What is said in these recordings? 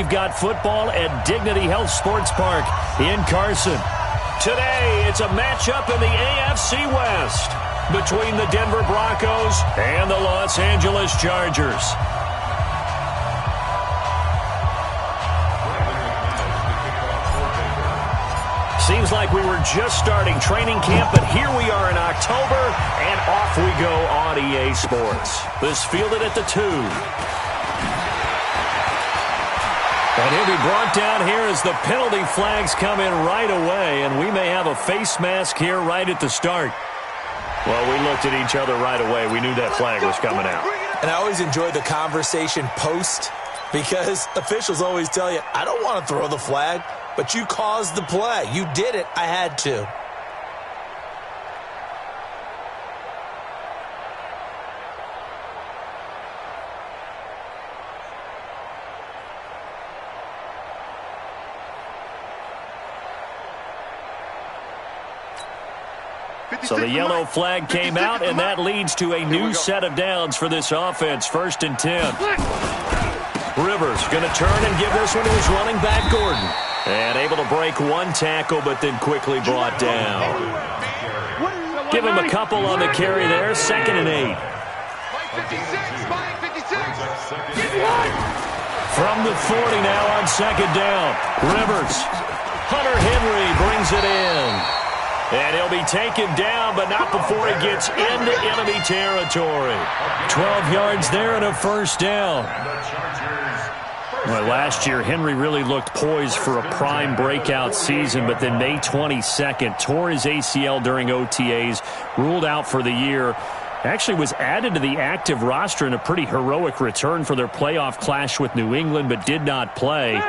we've got football at Dignity Health Sports Park in Carson. Today, it's a matchup in the AFC West between the Denver Broncos and the Los Angeles Chargers. Seems like we were just starting training camp, but here we are in October, and off we go on EA Sports. This fielded at the 2. And he'll be brought down here as the penalty flags come in right away, and we may have a face mask here right at the start. Well, we looked at each other right away. We knew that flag was coming out. And I always enjoy the conversation post, because officials always tell you, I don't want to throw the flag. But you caused the play. You did it. I had to. So the yellow flag came out, and that leads to a new set of downs for this offense. 1st and 10. Rivers going to turn and give this one to his running back, Gordon. And able to break one tackle, but then quickly brought down. Give him a couple on the carry there. 2nd and 8. From the 40 now on 2nd down. Rivers. Hunter Henry brings it in. And he'll be taken down, but not before he gets into enemy territory. 12 yards there and a 1st down. Well, last year, Henry really looked poised for a prime breakout season, but then May 22nd, tore his ACL during OTAs, ruled out for the year. Actually was added to the active roster in a pretty heroic return for their playoff clash with New England, but did not play.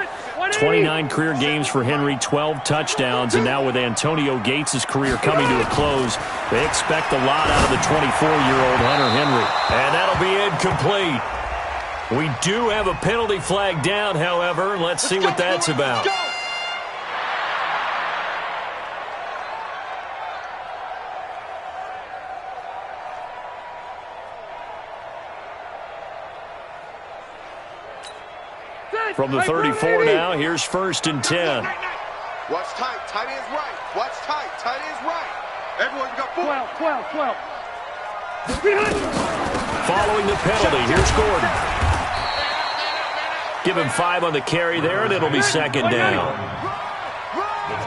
29 career games for Henry, 12 touchdowns, and now with Antonio Gates' career coming to a close, they expect a lot out of the 24-year-old Hunter Henry. And that'll be incomplete. We do have a penalty flag down, however. Let's see what that's about. From the 34 now, here's 1st and 10. Watch tight, tight ends right. Watch tight, tight ends right. Everyone's got 12. Following the penalty, here's Gordon. Give him 5 on the carry there, and it'll be 2nd down.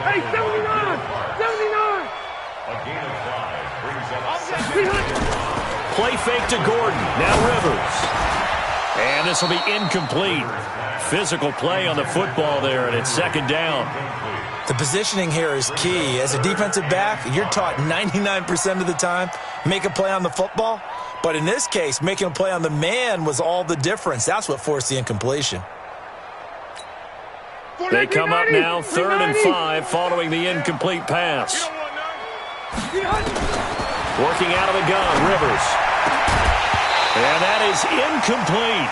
Hey, 79! Play fake to Gordon. Now Rivers. And this will be incomplete. Physical play on the football there, and it's 2nd down. The positioning here is key. As a defensive back, you're taught 99% of the time, make a play on the football. But in this case, making a play on the man was all the difference. That's what forced the incompletion. They come up now, 3rd and 5, following the incomplete pass. Working out of the gun, Rivers. And that is incomplete.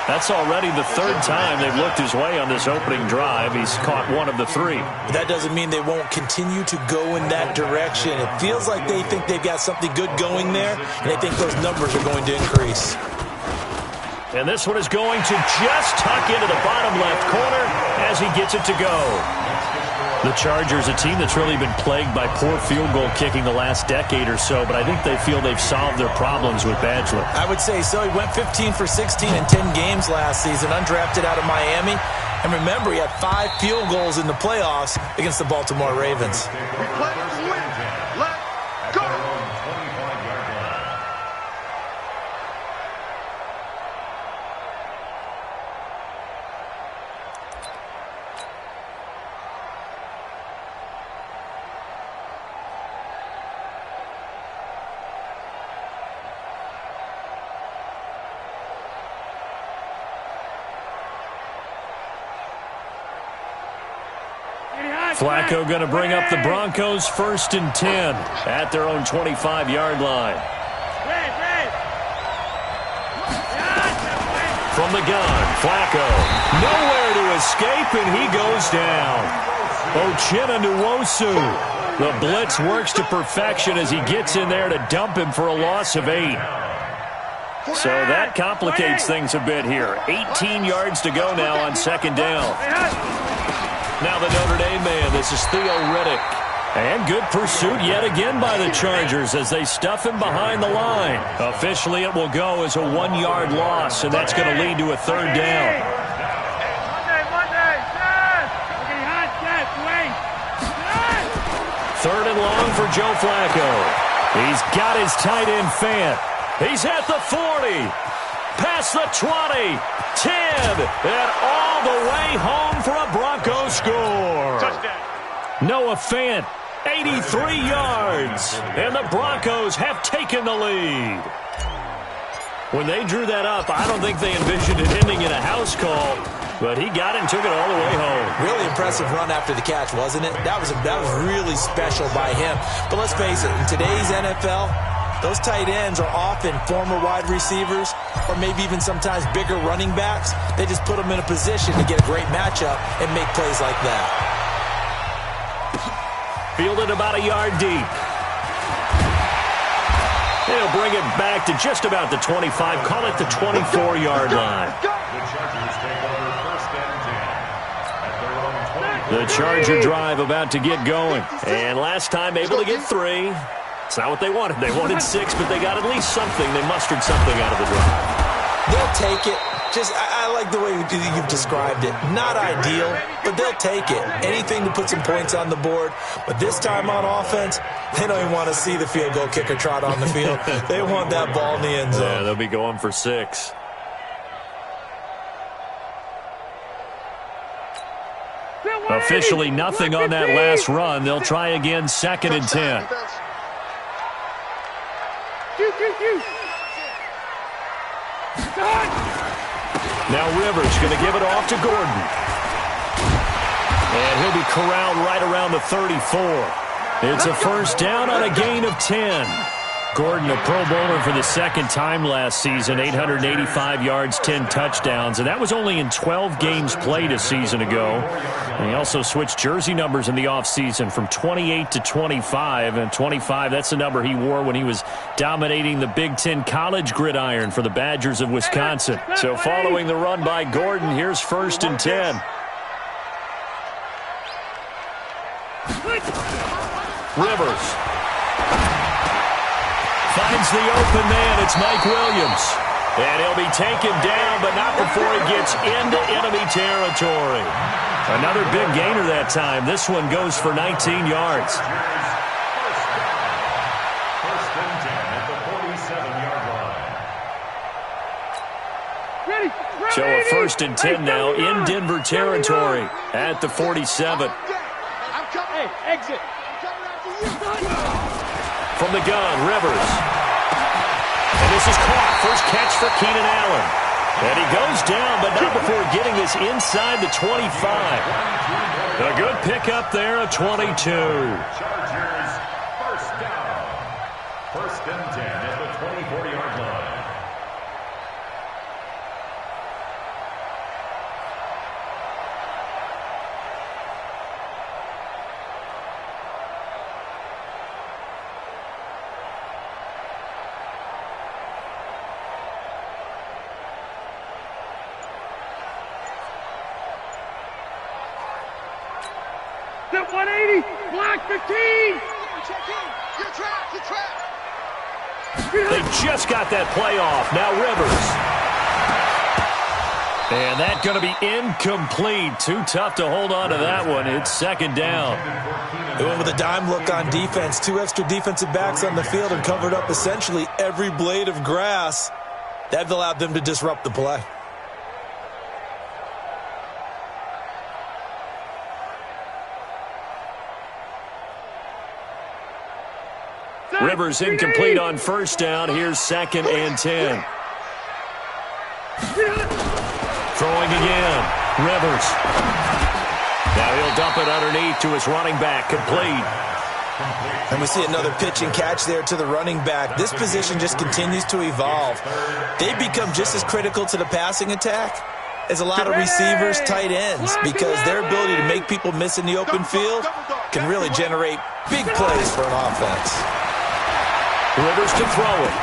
That's already the 3rd time they've looked his way on this opening drive. He's caught 1 of the 3. That doesn't mean they won't continue to go in that direction. It feels like they think they've got something good going there, and they think those numbers are going to increase. And this one is going to just tuck into the bottom left corner as he gets it to go. The Chargers, a team that's really been plagued by poor field goal kicking the last decade or so, but I think they feel they've solved their problems with Badgler. I would say so. He went 15 for 16 in 10 games last season, undrafted out of Miami. And remember, he had 5 field goals in the playoffs against the Baltimore Ravens. We play to win. Let's go. Flacco going to bring up the Broncos 1st and 10 at their own 25-yard line. From the gun, Flacco. Nowhere to escape, and he goes down. Uchenna Nwosu. The blitz works to perfection as he gets in there to dump him for a loss of 8. So that complicates things a bit here. 18 yards to go now on second down. Now the Notre Dame man, this is Theo Riddick. And good pursuit yet again by the Chargers as they stuff him behind the line. Officially, it will go as a 1-yard loss, and that's going to lead to a third down. Third and long for Joe Flacco. He's got his tight end Fant. He's at the 40. Past the 20. 10. And all the way home for a Broncos score. Touchdown. Noah Fant, 83 yards. And the Broncos have taken the lead. When they drew that up, I don't think they envisioned it ending in a house call. But he got it and took it all the way home. Really impressive run after the catch, wasn't it? That was really special by him. But let's face it, in today's NFL, those tight ends are often former wide receivers or maybe even sometimes bigger running backs. They just put them in a position to get a great matchup and make plays like that. Fielded about a yard deep. They'll bring it back to just about the 25. Call it the 24-yard line. The Charger drive about to get going. And last time able to get 3. It's not what they wanted. They wanted 6, but they got at least something. They mustered something out of the drive. They'll take it. I like the way you've described it. Not ideal, but they'll take it. Anything to put some points on the board. But this time on offense, they don't even want to see the field goal kicker trot on the field. They want that ball in the end zone. Yeah, they'll be going for 6. Officially nothing on that last run. They'll try again, 2nd and 10. Now Rivers going to give it off to Gordon. And he'll be corralled right around the 34. It's a first down on a gain of 10. Gordon, a Pro Bowler for the second time last season, 885 yards, 10 touchdowns, and that was only in 12 games played a season ago. And he also switched jersey numbers in the offseason from 28 to 25, and 25, that's the number he wore when he was dominating the Big Ten college gridiron for the Badgers of Wisconsin. So following the run by Gordon, here's 1st and 10. Rivers finds the open man. It's Mike Williams. And he'll be taken down, but not before he gets into enemy territory. Another big gainer that time. This one goes for 19 yards. First and 10 at the 47-yard line. So a 1st and 10 now in Denver territory at the 47. Hey, exit. From the gun, Rivers. And this is caught. First catch for Keenan Allen. And he goes down, but not before getting this inside the 25. A good pickup there, a 22. Chargers first down. 1st and 10 at the 24-yard line. Step 180. Block 15. You're trapped. You're trapped. They just got that play off. Now Rivers. And that's going to be incomplete. Too tough to hold on to that one. It's 2nd down. They went with a dime look on defense. 2 extra defensive backs on the field and covered up essentially every blade of grass. That allowed them to disrupt the play. Rivers incomplete on 1st down. Here's 2nd and 10. Throwing again. Rivers. Now he'll dump it underneath to his running back. Complete. And we see another pitch and catch there to the running back. This position just continues to evolve. They become just as critical to the passing attack as a lot of receivers, tight ends, because their ability to make people miss in the open field can really generate big plays for an offense. Rivers to throw it.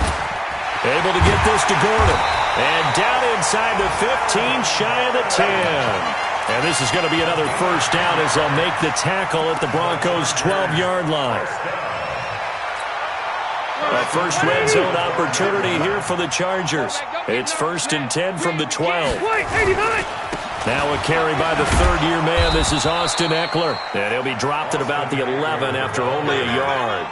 Able to get this to Gordon. And down inside the 15, shy of the 10. And this is going to be another first down as they'll make the tackle at the Broncos' 12-yard line. A first red zone opportunity here for the Chargers. It's 1st and 10 from the 12. Now a carry by the third-year man. This is Austin Eckler. And he'll be dropped at about the 11 after only a yard.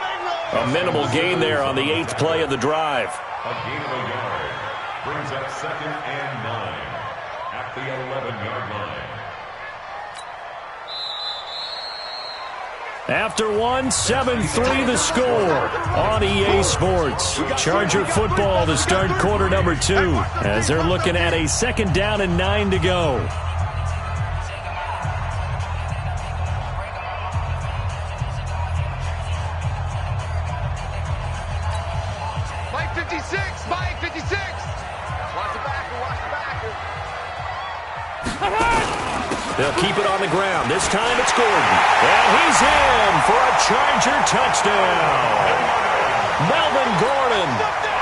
A minimal gain there on the 8th play of the drive. A gain of a yard brings up 2nd and 9 at the 11-yard line. After one, 7-3 the score on EA Sports. Charger football to start quarter number 2 as they're looking at a 2nd down and 9 to go. Mike 56, Mike 56. Watch the backer, watch the backer. They'll keep it on the ground. This time it's Gordon. And he's in for a Charger touchdown. Melvin Gordon,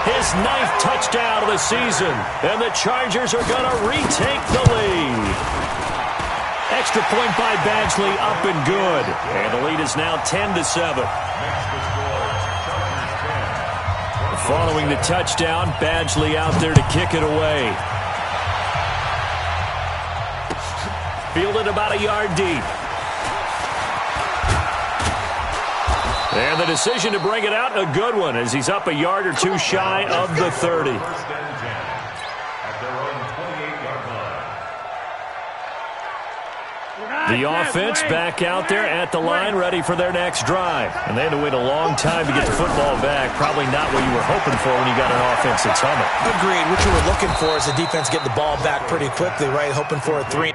his 9th touchdown of the season. And the Chargers are going to retake the lead. Extra point by Badgley, up and good. And the lead is now 10-7. Following the touchdown, Badgley out there to kick it away. Fielded about a yard deep. And the decision to bring it out, a good one, as he's up a yard or two shy of the 30. The offense back out there at the line, ready for their next drive. And they had to wait a long time to get the football back. Probably not what you were hoping for when you got an offense that's humming. Agreed. What you were looking for is the defense getting the ball back pretty quickly, right? Hoping for a 3.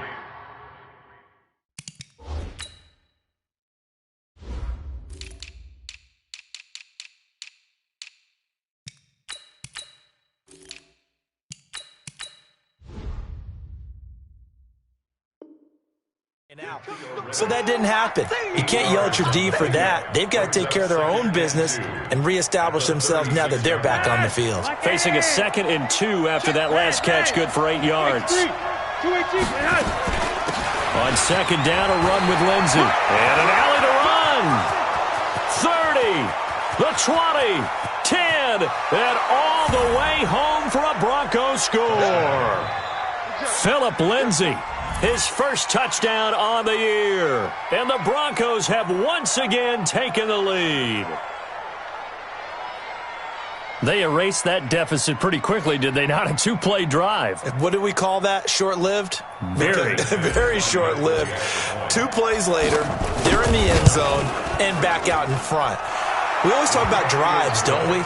So that didn't happen. You can't yell at your D for that. They've got to take care of their own business and reestablish themselves now that they're back on the field. Facing a 2nd and 2 after that last catch, good for 8 yards. On 2nd down, a run with Lindsey. And an alley to run. 30, the 20, 10, and all the way home for a Broncos score. Phillip Lindsey. His first touchdown on the year. And the Broncos have once again taken the lead. They erased that deficit pretty quickly, did they not? A 2-play drive. What do we call that? Short-lived? Very. Very short-lived. 2 plays later, they're in the end zone and back out in front. We always talk about drives, don't we?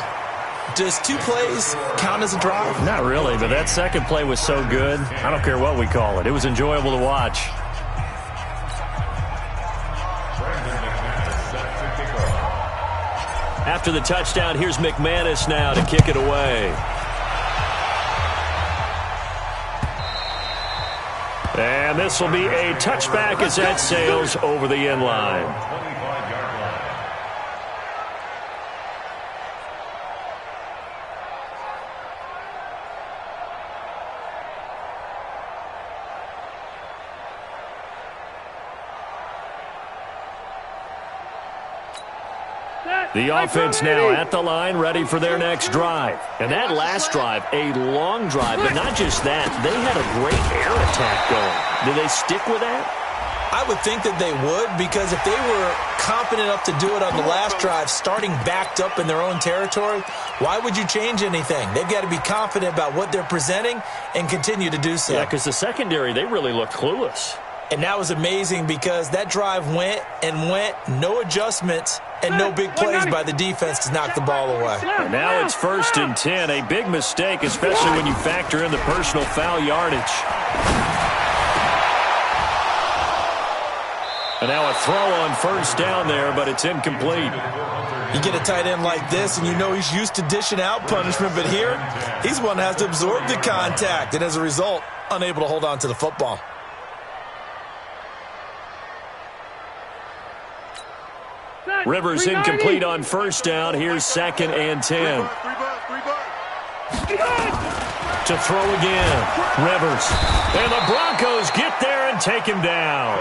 Does 2 plays count as a drive? Not really, but that second play was so good. I don't care what we call it. It was enjoyable to watch. After the touchdown, here's McManus now to kick it away. And this will be a touchback as that sails over the end line. The offense now at the line, ready for their next drive. And that last drive, a long drive, but not just that. They had a great air attack going. Do they stick with that? I would think that they would, because if they were confident enough to do it on the last drive, starting backed up in their own territory, why would you change anything? They've got to be confident about what they're presenting and continue to do so. Yeah, because the secondary, they really looked clueless. And that was amazing because that drive went and went, no adjustments, and no big plays by the defense to knock the ball away. And now it's 1st and 10, a big mistake, especially when you factor in the personal foul yardage. And now a throw on 1st down there, but it's incomplete. You get a tight end like this, and you know he's used to dishing out punishment, but here, he's one that has to absorb the contact, and as a result, unable to hold on to the football. Rivers incomplete on 1st down. Here's 2nd and 10. To throw again. Rivers. And the Broncos get there and take him down.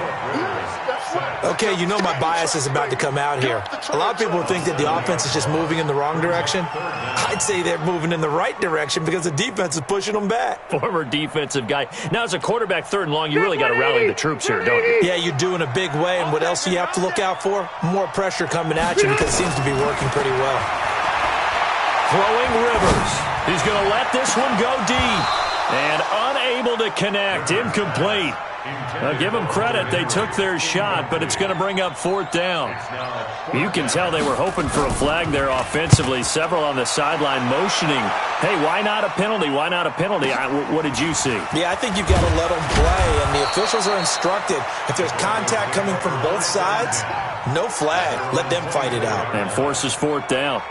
Okay, you know my bias is about to come out here. A lot of people think that the offense is just moving in the wrong direction. I'd say they're moving in the right direction because the defense is pushing them back. Former defensive guy. Now, as a quarterback, 3rd and long, you really got to rally the troops here, don't you? Yeah, you do in a big way. And what else do you have to look out for? More pressure coming at you because it seems to be working pretty well. Throwing Rivers. He's going to let this one go deep. And unable to connect. Incomplete. Now, give them credit. They took their shot, but it's going to bring up 4th down. You can tell they were hoping for a flag there offensively. Several on the sideline motioning. Hey, why not a penalty? Why not a penalty? What did you see? Yeah, I think you've got to let them play, and the officials are instructed. If there's contact coming from both sides, no flag. Let them fight it out. And forces 4th down.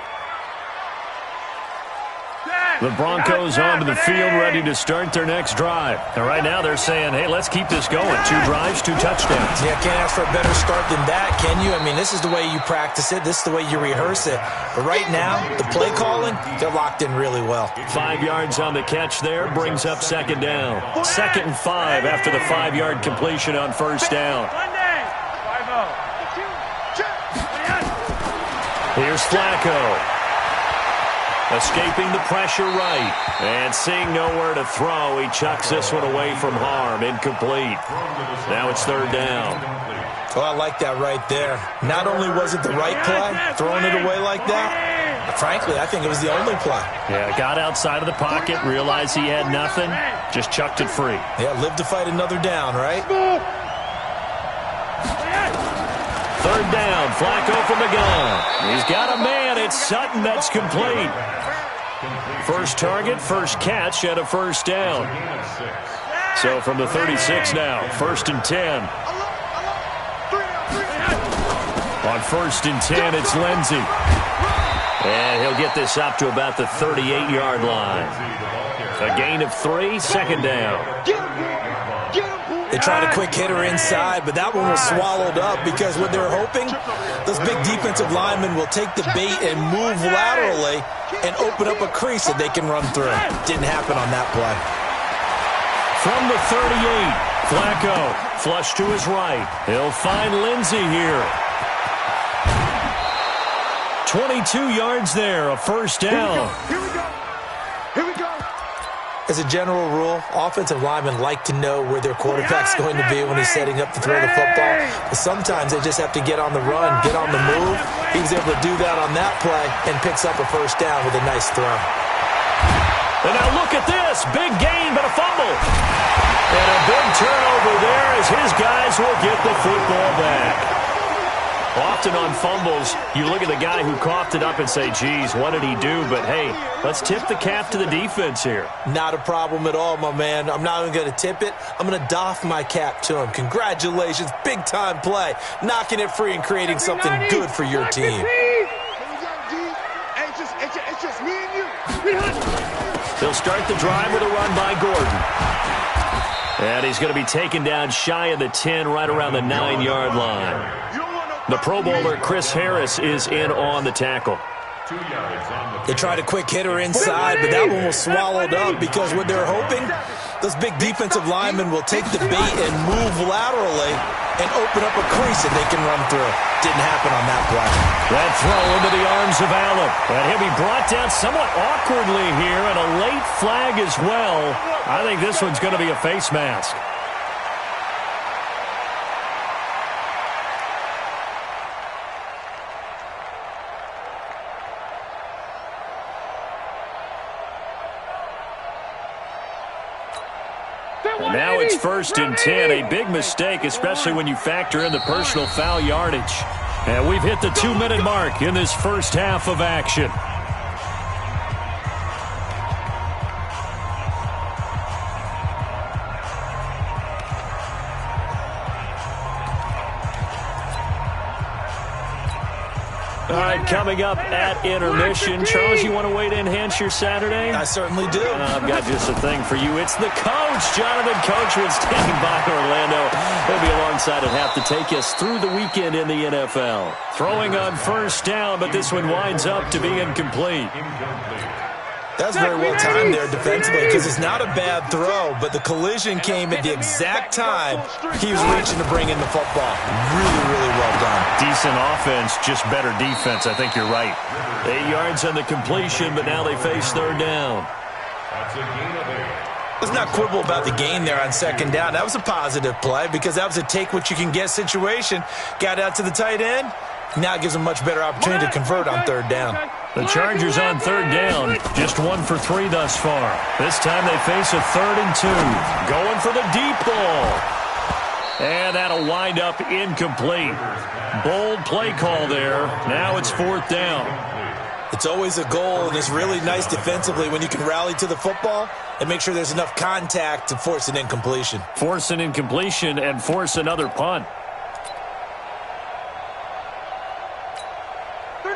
The Broncos onto the field, ready to start their next drive. And right now they're saying, hey, let's keep this going. 2 drives, 2 touchdowns. Yeah, can't ask for a better start than that, can you? I mean, this is the way you practice it. This is the way you rehearse it. But right now, the play calling, they're locked in really well. 5 yards on the catch there, brings up 2nd down. 2nd and 5 after the 5-yard completion on 1st down. Here's Flacco. Escaping the pressure right. And seeing nowhere to throw, he chucks this one away from harm. Incomplete. Now it's 3rd down. Oh, I like that right there. Not only was it the right play, throwing it away like that, frankly, I think it was the only play. Yeah, got outside of the pocket, realized he had nothing, just chucked it free. Yeah, live to fight another down, right? 3rd down, Flacco from the gun. He's got a man. It's Sutton that's complete. First target, first catch, and a 1st down. So from the 36 now, 1st and 10. On 1st and 10, it's Lindsey. And he'll get this up to about the 38-yard line. A gain of 3, 2nd down. They tried a quick hitter inside, but that one was swallowed up because what they're hoping, those big defensive linemen will take the bait and move laterally and open up a crease that they can run through. Didn't happen on that play. From the 38, Flacco flush to his right. He'll find Lindsey here. 22 yards there, a 1st down. Here we go. Here we go. As a general rule, offensive linemen like to know where their quarterback's going to be when he's setting up to throw the football. But sometimes they just have to get on the run, get on the move. He was able to do that on that play and picks up a 1st down with a nice throw. And now look at this. Big gain, but a fumble. And a big turnover there as his guys will get the football back. Often on fumbles, you look at the guy who coughed it up and say, geez, what did he do? But, hey, let's tip the cap to the defense here. Not a problem at all, my man. I'm not even going to tip it. I'm going to doff my cap to him. Congratulations. Big-time play. Knocking it free and creating something good for your team. It's just me and you. They'll start the drive with a run by Gordon. And he's going to be taken down shy of the 10, right around the 9-yard line. The Pro Bowler Chris Harris is in on the tackle. They tried a quick hitter inside, but that one was swallowed up because what they're hoping, those big defensive linemen will take the bait and move laterally and open up a crease that they can run through. Didn't happen on that play. That throw into the arms of Allen. And he'll be brought down somewhat awkwardly here, and a late flag as well. I think this one's going to be a face mask. Now it's 1st and 10, a big mistake, especially when you factor in the personal foul yardage. And we've hit the 2-minute mark in this first half of action. All right, coming up at intermission. Charles, you want to wait to enhance your Saturday? I certainly do. I've got just a thing for you. It's the coach, Jonathan Coachman, standing by Orlando. He'll be alongside at half to take us through the weekend in the NFL. Throwing on 1st down, but this one winds up to be incomplete. That's very well timed there defensively because it's not a bad throw, but the collision came at the exact time he was reaching to bring in the football. Really, really well done. Decent offense, just better defense. I think you're right. 8 yards on the completion, but now they face third down. That's a gain of 8. Let's not quibble about the gain there on second down. That was a positive play because that was a take-what-you-can-get situation. Got out to the tight end. Now it gives them a much better opportunity to convert on third down. The Chargers on third down, just 1 for 3 thus far. This time they face a 3rd and 2. Going for the deep ball. And that'll wind up incomplete. Bold play call there. Now it's 4th down. It's always a goal, and it's really nice defensively when you can rally to the football and make sure there's enough contact to force an incompletion. Force an incompletion and force another punt.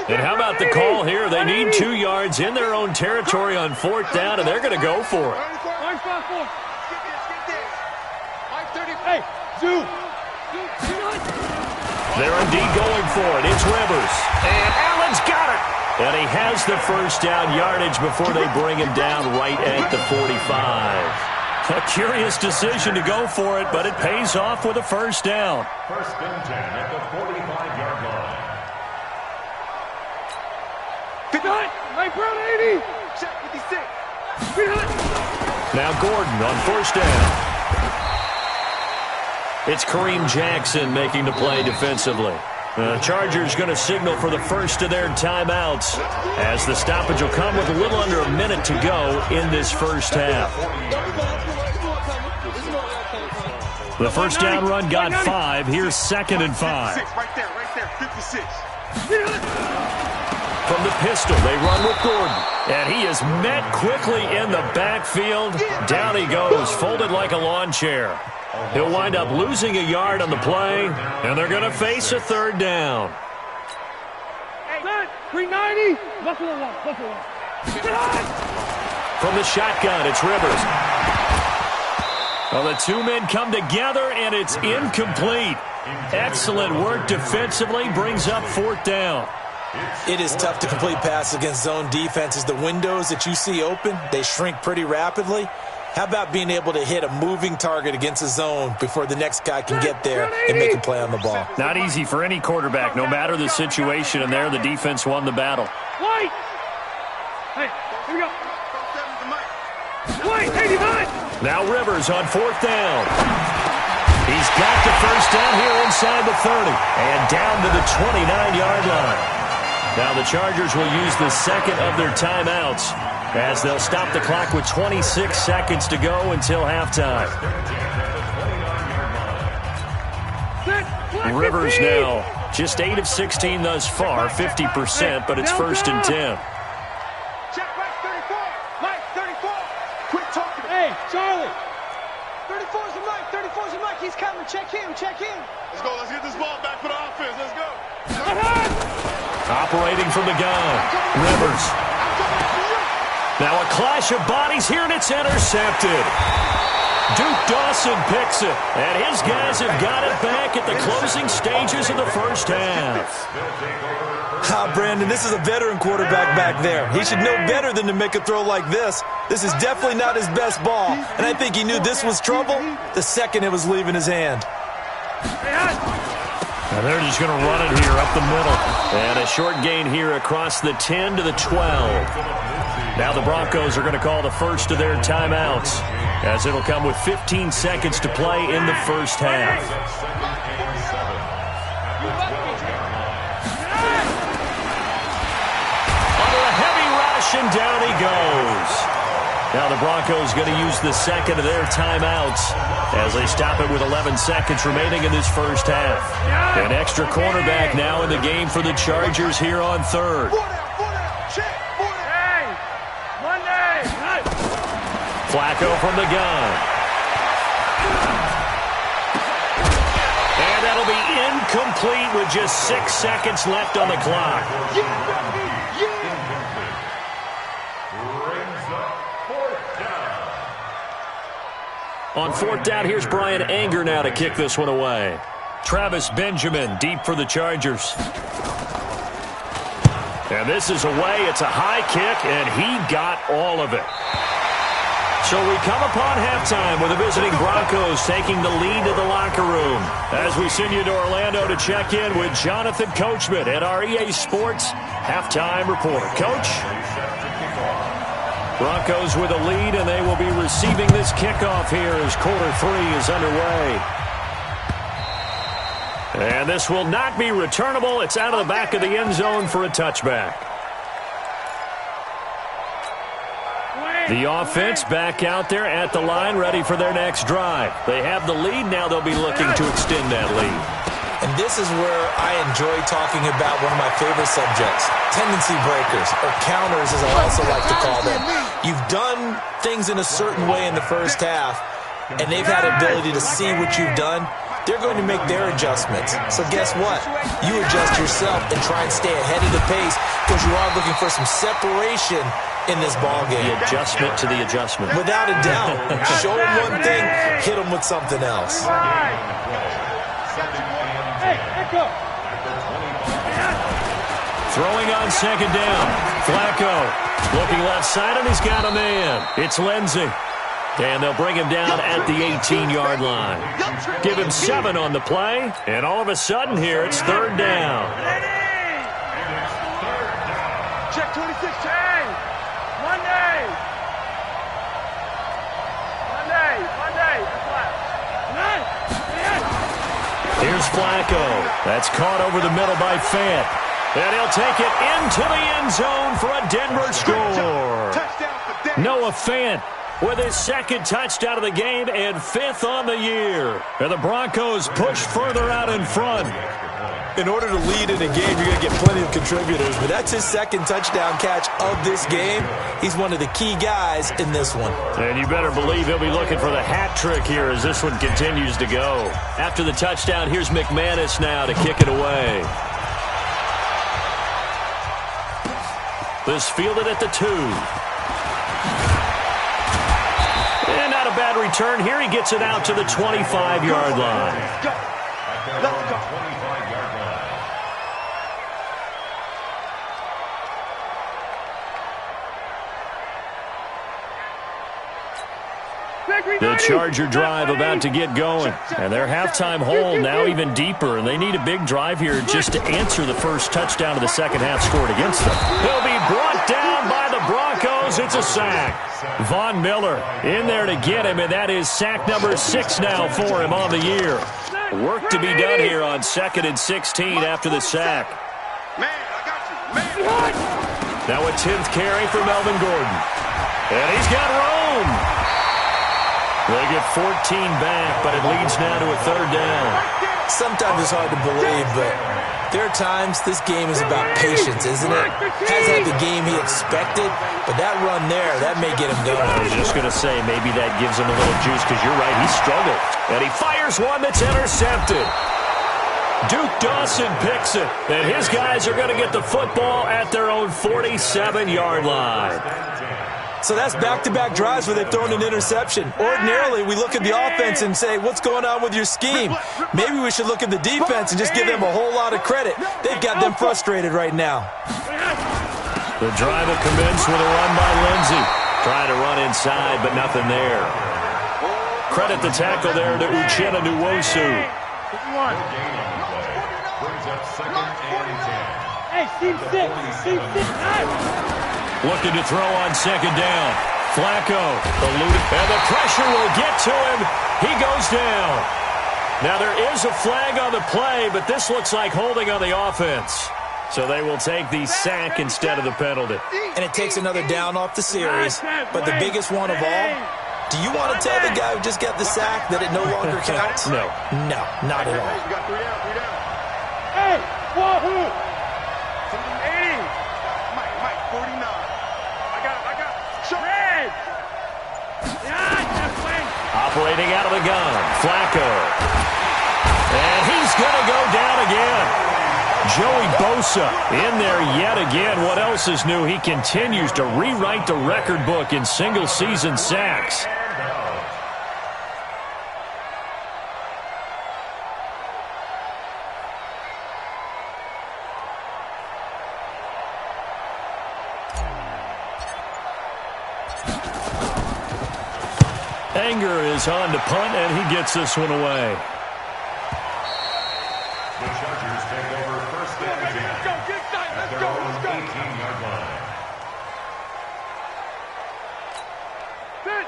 And how about the call here? They need 2 yards in their own territory on 4th down, and they're going to go for it. They're indeed going for it. It's Rivers. And Allen's got it. And he has the first down yardage before they bring him down right at the 45. A curious decision to go for it, but it pays off with a first down. 1st and 10 at the 45-yard line. Now Gordon on first down. It's Kareem Jackson making the play defensively. The Chargers going to signal for the first of their timeouts as the stoppage will come with a little under a minute to go in this first half. The first down run got 5. Here's 2nd and 5. Right there, 56. From the pistol, they run with Gordon. And he is met quickly in the backfield. Down he goes, folded like a lawn chair. He'll wind up losing a yard on the play, and they're going to face a 3rd down. 390. From the shotgun, it's Rivers. Well, the 2 men come together, and it's incomplete. Excellent work defensively, brings up 4th down. It is tough to complete passes against zone defenses. The windows that you see open, they shrink pretty rapidly. How about being able to hit a moving target against a zone before the next guy can get there and make a play on the ball? Not easy for any quarterback, no matter the situation, and there the defense won the battle. White! Hey, here we go. White, 89! Now Rivers on 4th down. He's got the first down here inside the 30 and down to the 29-yard line. Now the Chargers will use the 2nd of their timeouts as they'll stop the clock with 26 seconds to go until halftime. Rivers now just 8 of 16 thus far, 50%, but it's 1st and 10. Check right 34. Mike, 34. Quit talking. Hey, Charlie. 34's a Mike. 34's a Mike. He's coming. Check him. Check him. Let's go. Let's get this ball back for the offense. Let's go. Operating from the gun, Rivers. Now a clash of bodies here, and it's intercepted. Duke Dawson picks it, and his guys have got it back at the closing stages of the first half. Brandon, this is a veteran quarterback back there. He should know better than to make a throw like this. This is definitely not his best ball, and I think he knew this was trouble the second it was leaving his hand. And they're just going to run it here up the middle. And a short gain here across the 10 to the 12. Now the Broncos are going to call the first of their timeouts, as it'll come with 15 seconds to play in the first half. Under a heavy rush, and down he goes. Now the Broncos going to use the 2nd of their timeouts as they stop it with 11 seconds remaining in this first half. An extra cornerback now in the game for the Chargers here on 3rd. Flacco from the gun. And that'll be incomplete with just 6 seconds left on the clock. On 4th down, here's Brian Anger now to kick this one away. Travis Benjamin deep for the Chargers. And this is away. It's a high kick, and he got all of it. So we come upon halftime with the visiting Broncos taking the lead to the locker room. As we send you to Orlando to check in with Jonathan Coachman at our EA Sports Halftime Report. Coach? Broncos with a lead, and they will be receiving this kickoff here as quarter 3 is underway. And this will not be returnable. It's out of the back of the end zone for a touchback. The offense back out there at the line, ready for their next drive. They have the lead. Now they'll be looking to extend that lead. And this is where I enjoy talking about one of my favorite subjects, tendency breakers, or counters as I also like to call them. You've done things in a certain way in the first half, and they've had ability to see what you've done. They're going to make their adjustments. So guess what? You adjust yourself and try and stay ahead of the pace because you are looking for some separation in this ball game. The adjustment to the adjustment. Without a doubt. Show them one thing, hit them with something else. Throwing on second down. Flacco looking left side, and he's got a man. It's Lindsey. And they'll bring him down at the 18-yard line. Give him 7 on the play, and all of a sudden here it's third down. Check 26, check. Monday. Here's Flacco. That's caught over the middle by Fant. And he'll take it into the end zone for a Denver score. Noah Fant with his second touchdown of the game and 5th on the year. And the Broncos push further out in front. In order to lead in a game, you're going to get plenty of contributors, but that's his second touchdown catch of this game. He's one of the key guys in this one. And you better believe he'll be looking for the hat trick here as this one continues to go. After the touchdown, here's McManus now to kick it away. This fielded at the 2. And not a bad return. Here he gets it out to the 25-yard line. Let's go. The Charger drive about to get going. And their halftime hole now even deeper. And they need a big drive here just to answer the first touchdown of the second half scored against them. He'll be brought down by the Broncos. It's a sack. Von Miller in there to get him, and that is sack number 6 now for him on the year. Work to be done here on 2nd and 16 after the sack. Man, I got you. Man. Now a 10th carry for Melvin Gordon. And he's got room. They get 14 back, but it leads now to a third down. Sometimes it's hard to believe, but there are times this game is about patience, isn't it? Hasn't had the game he expected, but that run there, that may get him going. I was just going to say, maybe that gives him a little juice, because you're right, he struggled. And he fires one that's intercepted. Duke Dawson picks it, and his guys are going to get the football at their own 47-yard line. So that's back-to-back drives where they've thrown an interception. Ordinarily, we look at the offense and say, what's going on with your scheme? Maybe we should look at the defense and just give them a whole lot of credit. They've got them frustrated right now. The drive will commence with a run by Lindsey. Trying to run inside, but nothing there. Credit the tackle there to Uchenna Nwosu. Hey, team 6. Looking to throw on second down. Flacco eluded, and the pressure will get to him. He goes down. Now there is a flag on the play, but this looks like holding on the offense. So they will take the sack instead of the penalty. And it takes another down off the series. But the biggest one of all, do you want to tell the guy who just got the sack that it no longer counts? No. No, not at all. You got 3 down, 3 down. Hey, wahoo! Mike, 49. I got it. Show Red! Yeah, that's way. Operating out of the gun, Flacco. And he's going to go down again. Joey Bosa in there yet again. What else is new? He continues to rewrite the record book in single-season sacks. Sanger is on to punt, and he gets this one away. The Chargers take over first and 10. Let's go, get tight, let's go, let's go. 18-yard line.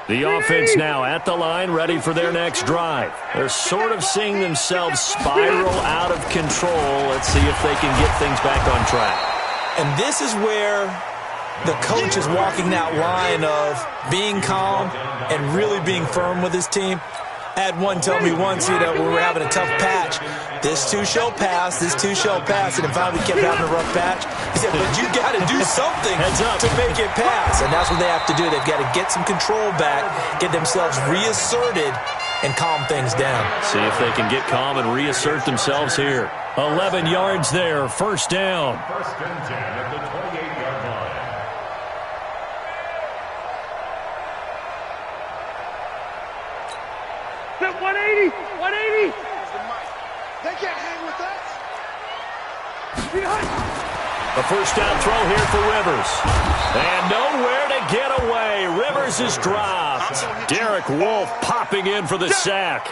The offense now at the line, ready for their next drive. They're sort of seeing themselves spiral out of control. Let's see if they can get things back on track. And this is where the coach is walking that line of being calm and really being firm with his team. I had one tell me once, when we were having a tough patch, this too shall pass, this too shall pass, and then finally we kept having a rough patch. He said, but you got to do something to make it pass, and that's what they have to do. They've got to get some control back, get themselves reasserted, and calm things down. See if they can get calm and reassert themselves here. 11 yards there, first down. First and 10 at the 28-yard line. Hit 180, 180. They can't hang with us. A first down throw here for Rivers. And nowhere to get away. Rivers is dropped. Derek Wolfe popping in for the sack.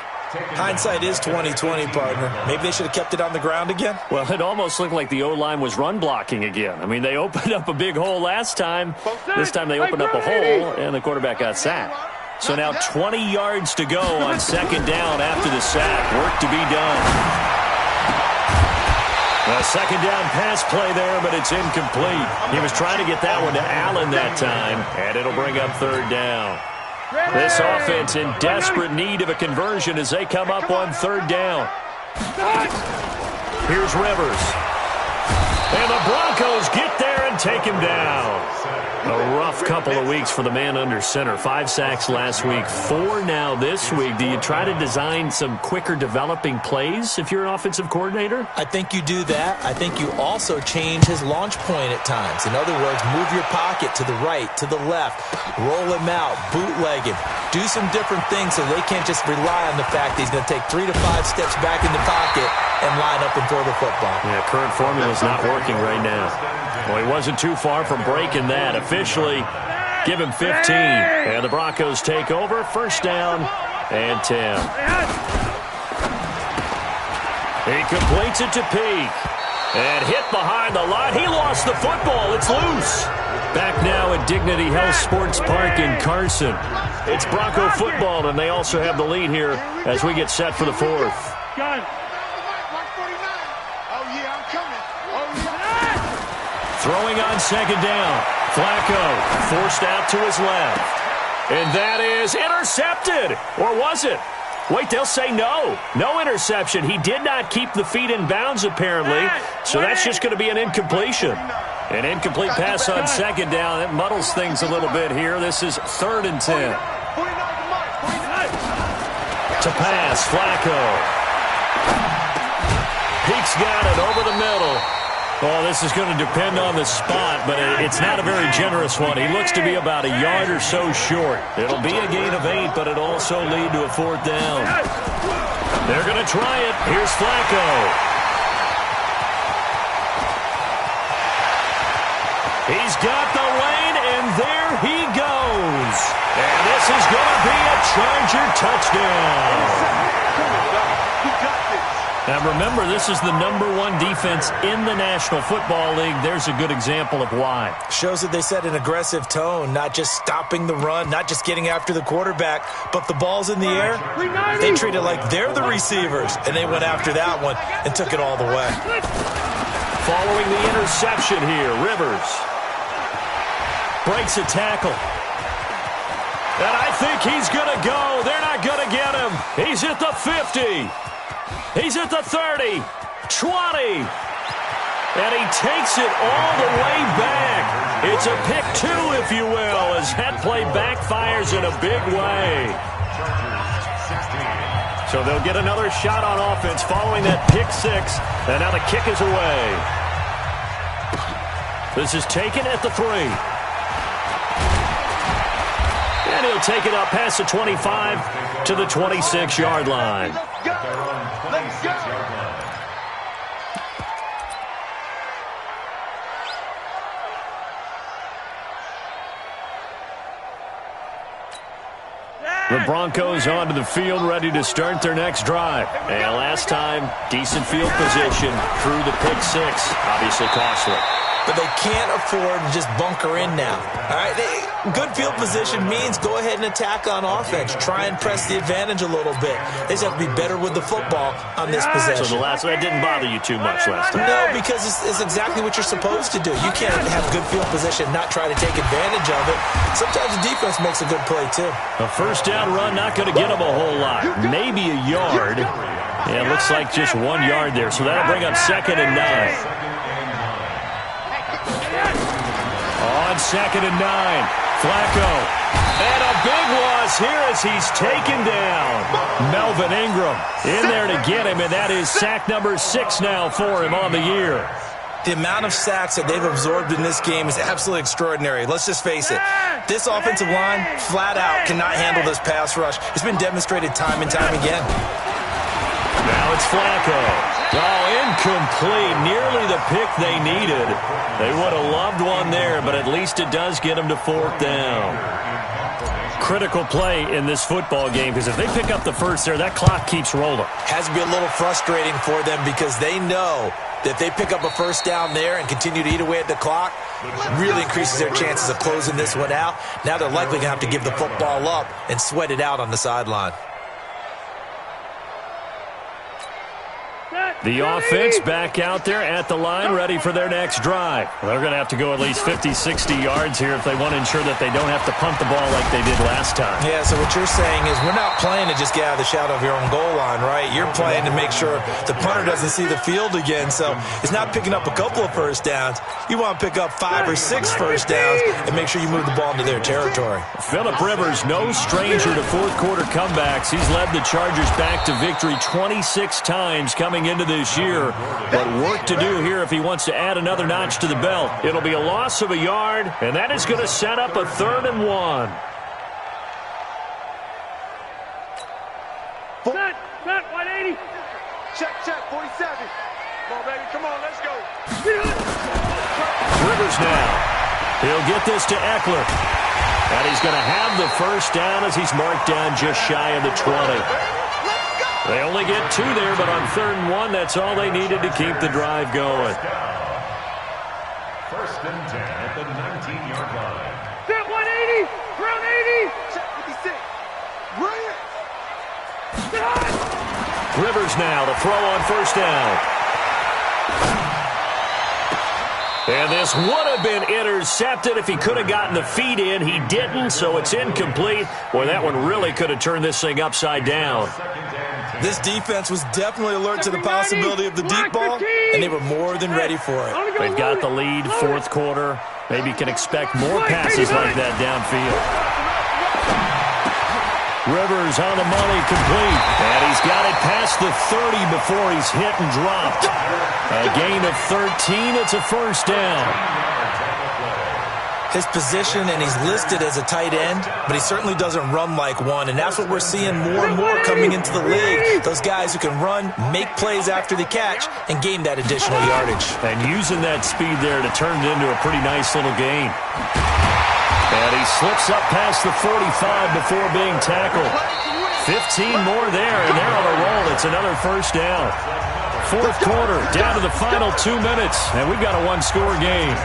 Hindsight is 20/20, partner. Maybe they should have kept it on the ground again. Well, it almost looked like the O-line was run blocking again. I mean, they opened up a big hole last time. This time they opened up a hole, and the quarterback got sacked. So now 20 yards to go on second down after the sack. Work to be done. A second down pass play there, but it's incomplete. He was trying to get that one to Allen that time, and it'll bring up third down. This offense in desperate need of a conversion as they come up on third down. Here's Rivers. And the Broncos get there and take him down. A rough couple of weeks for the man under center. 5 sacks last week, 4 now this week. Do you try to design some quicker developing plays if you're an offensive coordinator? I think you do that. I think you also change his launch point at times. In other words, move your pocket to the right, to the left, roll him out, bootleg him. Do some different things so they can't just rely on the fact that he's going to take 3 to 5 steps back in the pocket and line up and throw the football. Yeah, current formula is not working right now. Well, he wasn't too far from breaking that. Officially, give him 15. And the Broncos take over. First down and 10. He completes it to Peak. And hit behind the line. He lost the football. It's loose. Back now at Dignity Health Sports Park in Carson. It's Bronco football, and they also have the lead here as we get set for the fourth. Gun. Throwing on second down. Flacco forced out to his left. And that is intercepted. Or was it? Wait, they'll say no. No interception. He did not keep the feet in bounds, apparently. So that's just going to be an incompletion. An incomplete pass on second down. It muddles things a little bit here. This is third and 10. To pass, Flacco. Peak's got it over the middle. Well, this is going to depend on the spot, but it's not a very generous one. He looks to be about a yard or so short. It'll be a gain of 8, but it'll also lead to a fourth down. They're going to try it. Here's Flacco. He's got the lane, and there he goes. And this is going to be a Charger touchdown. Now, remember, this is the #1 defense in the National Football League. There's a good example of why. Shows that they set an aggressive tone, not just stopping the run, not just getting after the quarterback, but the ball's in the air. They treat it like they're the receivers, and they went after that one and took it all the way. Following the interception here, Rivers breaks a tackle. And I think he's going to go. They're not going to get him. He's at the 50. He's at the 30, 20, and he takes it all the way back. It's a pick 2, if you will, as that play backfires in a big way. So they'll get another shot on offense following that pick 6, and now the kick is away. This is taken at the 3. And he'll take it up past the 25 to the 26-yard line. The Broncos onto the field, ready to start their next drive. And last time, decent field position through the pick six. Obviously costly. But they can't afford to just bunker in now. All right, good field position means go ahead and attack on offense. Try and press the advantage a little bit. They just have to be better with the football on this possession. So that didn't bother you too much last time? No, because it's exactly what you're supposed to do. You can't have good field position, not try to take advantage of it. Sometimes the defense makes a good play, too. A first down run, not going to get them a whole lot. Maybe a yard. Yeah, it looks like just 1 yard there. So that'll bring up 2nd and 9. On 2nd and 9, Flacco. And a big loss here as he's taken down. Melvin Ingram in there to get him, and that is sack number 6 now for him on the year. The amount of sacks that they've absorbed in this game is absolutely extraordinary. Let's just face it. This offensive line, flat out, cannot handle this pass rush. It's been demonstrated time and time again. Now it's Flacco. Oh, incomplete. Nearly the pick they needed. They would have loved one there, but at least it does get them to 4th down. Critical play in this football game, because if they pick up the first there, that clock keeps rolling. Has to be a little frustrating for them because they know that if they pick up a first down there and continue to eat away at the clock, really increases their chances of closing this one out. Now they're likely going to have to give the football up and sweat it out on the sideline. The offense back out there at the line, ready for their next drive. They're going to have to go at least 50, 60 yards here if they want to ensure that they don't have to punt the ball like they did last time. Yeah, so what you're saying is we're not playing to just get out of the shadow of your own goal line, right? You're playing to make sure the punter doesn't see the field again. So it's not picking up a couple of first downs. You want to pick up 5 or 6 first downs and make sure you move the ball into their territory. Phillip Rivers, no stranger to fourth-quarter comebacks. He's led the Chargers back to victory 26 times coming into this year, but work to do here if he wants to add another notch to the belt. It'll be a loss of a yard, and that is going to set up a 3rd and 1. Set, 180. Check, 47. Come on, baby, come on, let's go. Rivers now. He'll get this to Eckler. And he's going to have the first down as he's marked down just shy of the 20. They only get 2 there, but on 3rd and 1, that's all they needed to keep the drive going. 1st and 10 at the 19-yard line. Set 180. Round 80. Check 56. Bring it. Rivers now to throw on first down. And this would have been intercepted if he could have gotten the feet in. He didn't, so it's incomplete. Boy, that one really could have turned this thing upside down. This defense was definitely alert to the possibility of the deep ball, and they were more than ready for it. They've got the lead, 4th quarter. Maybe you can expect more passes like that downfield. Rivers on the money, complete. And he's got it past the 30 before he's hit and dropped. A gain of 13. It's a first down. His position, and he's listed as a tight end, but he certainly doesn't run like one, and that's what we're seeing more and more coming into the league. Those guys who can run, make plays after the catch, and gain that additional yardage. And using that speed there to turn it into a pretty nice little gain. And he slips up past the 45 before being tackled. 15 more there, and they're on a roll. It's another first down. 4th quarter, down to the final 2 minutes, and we've got a 1-score game.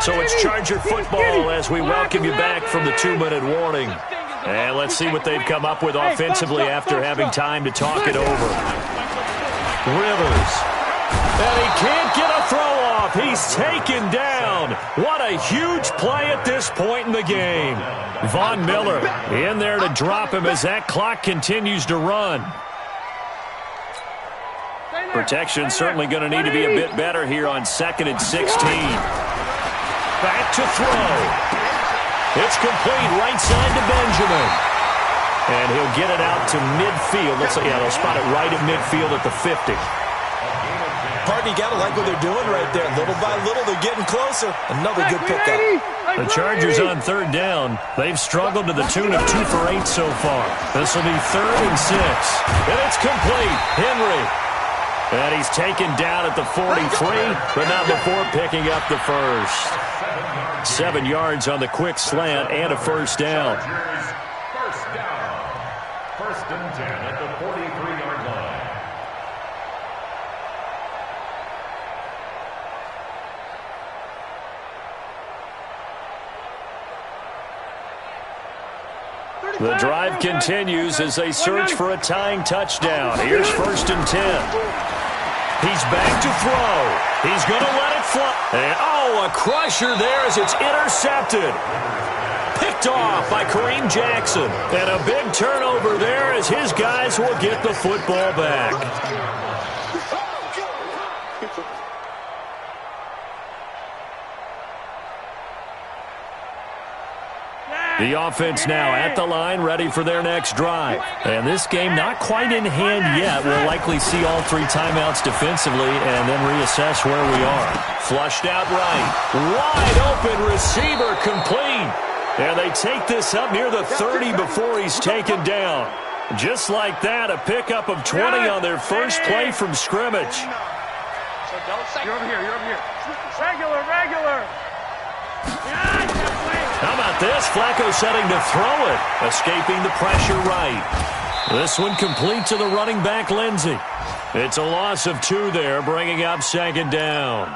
So it's Charger football as we welcome you back from the 2-minute warning. And let's see what they've come up with offensively after having time to talk it over. Rivers. And he can't get a throw off. He's taken down. What a huge play at this point in the game. Von Miller in there to drop him as that clock continues to run. Protection certainly going to need to be a bit better here on 2nd and 16. Back to throw. It's complete right side to Benjamin. And he'll get it out to midfield. Looks like, yeah, they'll spot it right at midfield at the 50. Partner, you got to like what they're doing right there. Little by little, they're getting closer. Another good pickup. The Chargers on 3rd down. They've struggled to the tune of 2 for 8 so far. This will be 3rd and 6. And it's complete. Henry And he's taken down at the 43, but not before picking up the first. 7 yards on the quick slant and a first down. First down. First and 10 at the 43-yard line. The drive continues as they search for a tying touchdown. Here's first and 10. He's back to throw. He's going to let it fly. And, a crusher there as it's intercepted. Picked off by Kareem Jackson. And a big turnover there as his guys will get the football back. The offense now at the line, ready for their next drive. And this game not quite in hand yet. We'll likely see all 3 timeouts defensively and then reassess where we are. Flushed out right. Wide open receiver complete. And they take this up near the 30 before he's taken down. Just like that, a pickup of 20 on their first play from scrimmage. You're over here. You're over here. Regular. How about this? Flacco setting to throw it. Escaping the pressure right. This one complete to the running back, Lindsey. It's a loss of 2 there, bringing up second down.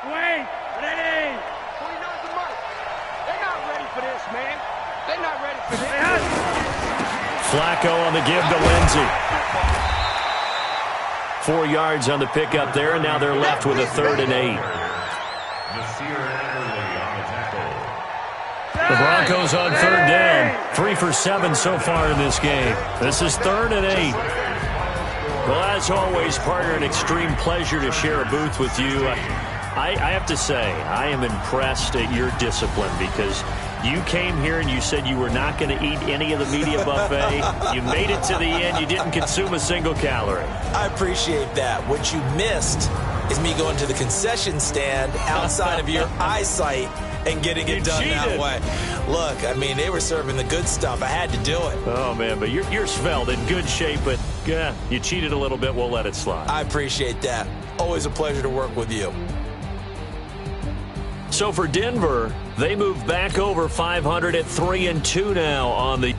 Wait, ready. They're not ready for this, man. They're not ready for this. Flacco on the give to Lindsey. 4 yards on the pickup there, and now they're left with a 3rd and 8. The Broncos on 3rd down. 3 for 7 so far in this game. This is 3rd and 8. Well, as always, partner, an extreme pleasure to share a booth with you. I have to say, I am impressed at your discipline because you came here and you said you were not going to eat any of the media buffet. You made it to the end. You didn't consume a single calorie. I appreciate that. What you missed is me going to the concession stand outside of your eyesight and getting it done that way. Look, I mean, they were serving the good stuff. I had to do it. Oh, man, but you're svelte, in good shape, but you cheated a little bit. We'll let it slide. I appreciate that. Always a pleasure to work with you. So for Denver, they move back over 500 at 3-2 now on the